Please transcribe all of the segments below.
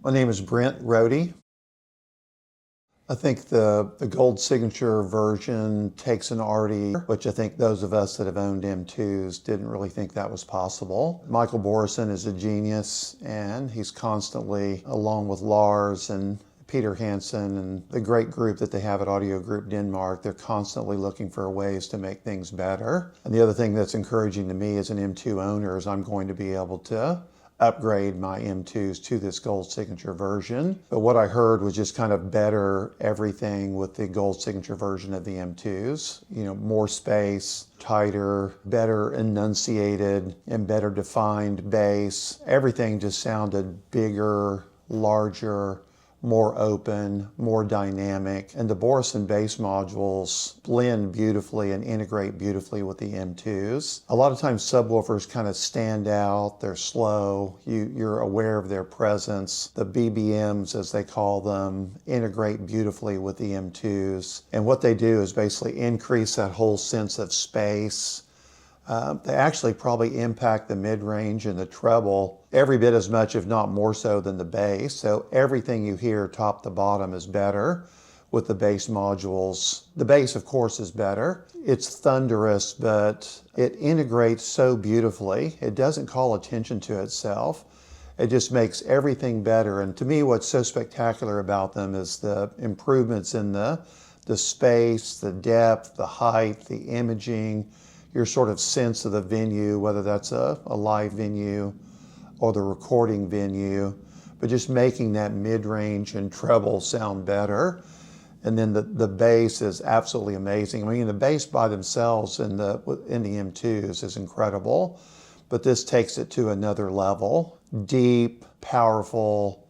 My name is Brent Rody. I think the Gold Signature version takes an arty, which I think those of us that have owned M2s didn't really think that was possible. Michael Børresen is a genius, and he's constantly, along with Lars and Peter Hansen and the great group that they have at Audio Group Denmark, they're constantly looking for ways to make things better. And the other thing that's encouraging to me as an M2 owner is I'm going to be able to upgrade my M2s to this Gold Signature version. But what I heard was just kind of better everything with the Gold Signature version of the M2s. You know, more space, tighter, better enunciated, and better defined bass. Everything just sounded bigger, larger, more open, more dynamic. And the Børresen bass modules blend beautifully and integrate beautifully with the M2s. A lot of times subwoofers kind of stand out, they're slow, you're aware of their presence. The BBMs, as they call them, integrate beautifully with the M2s. And what they do is basically increase that whole sense of space. They actually probably impact the mid-range and the treble every bit as much, if not more so, than the bass. So everything you hear top to bottom is better with the bass modules. The bass, of course, is better. It's thunderous, but it integrates so beautifully. It doesn't call attention to itself. It just makes everything better. And to me, what's so spectacular about them is the improvements in the space, the depth, the height, the imaging, your sort of sense of the venue, whether that's a live venue or the recording venue, but just making that mid-range and treble sound better. And then the bass is absolutely amazing. I mean, the bass by themselves in the M2s is incredible, but this takes it to another level. Deep, powerful,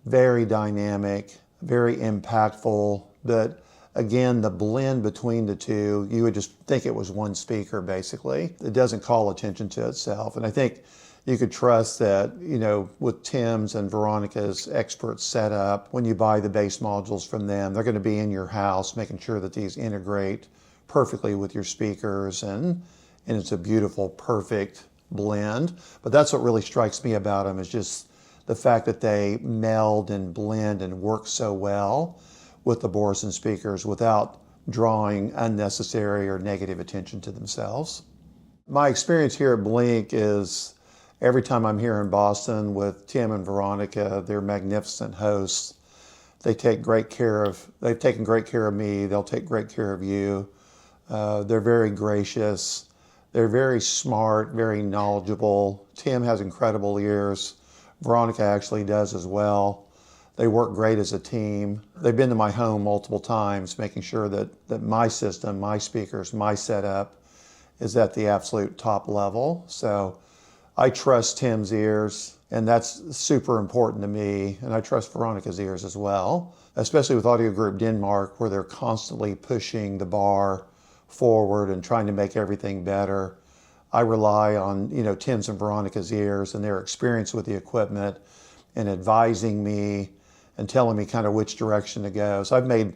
very dynamic, very impactful, but again, the blend between the two, you would just think it was one speaker, basically. It doesn't call attention to itself. And I think you could trust that, you know, with Tim's and Veronica's expert setup, when you buy the bass modules from them, they're going to be in your house, making sure that these integrate perfectly with your speakers, and it's a beautiful, perfect blend. But that's what really strikes me about them, is just the fact that they meld and blend and work so well with the Børresen speakers without drawing unnecessary or negative attention to themselves. My experience here at Blink is every time I'm here in Boston with Tim and Veronica, they're magnificent hosts. They've taken great care of me, they'll take great care of you. They're very gracious, they're very smart, very knowledgeable. Tim has incredible ears. Veronica actually does as well. They work great as a team. They've been to my home multiple times, making sure that my system, my speakers, my setup is at the absolute top level. So I trust Tim's ears, and that's super important to me. And I trust Veronica's ears as well, especially with Audio Group Denmark, where they're constantly pushing the bar forward and trying to make everything better. I rely on, you know, Tim's and Veronica's ears and their experience with the equipment and advising me and telling me kind of which direction to go. So I've made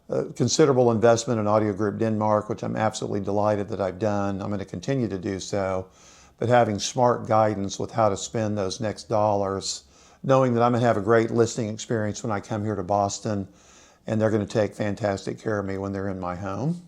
a considerable investment in Audio Group Denmark, which I'm absolutely delighted that I've done. I'm going to continue to do so, but having smart guidance with how to spend those next dollars, knowing that I'm going to have a great listening experience when I come here to Boston, and they're going to take fantastic care of me when they're in my home.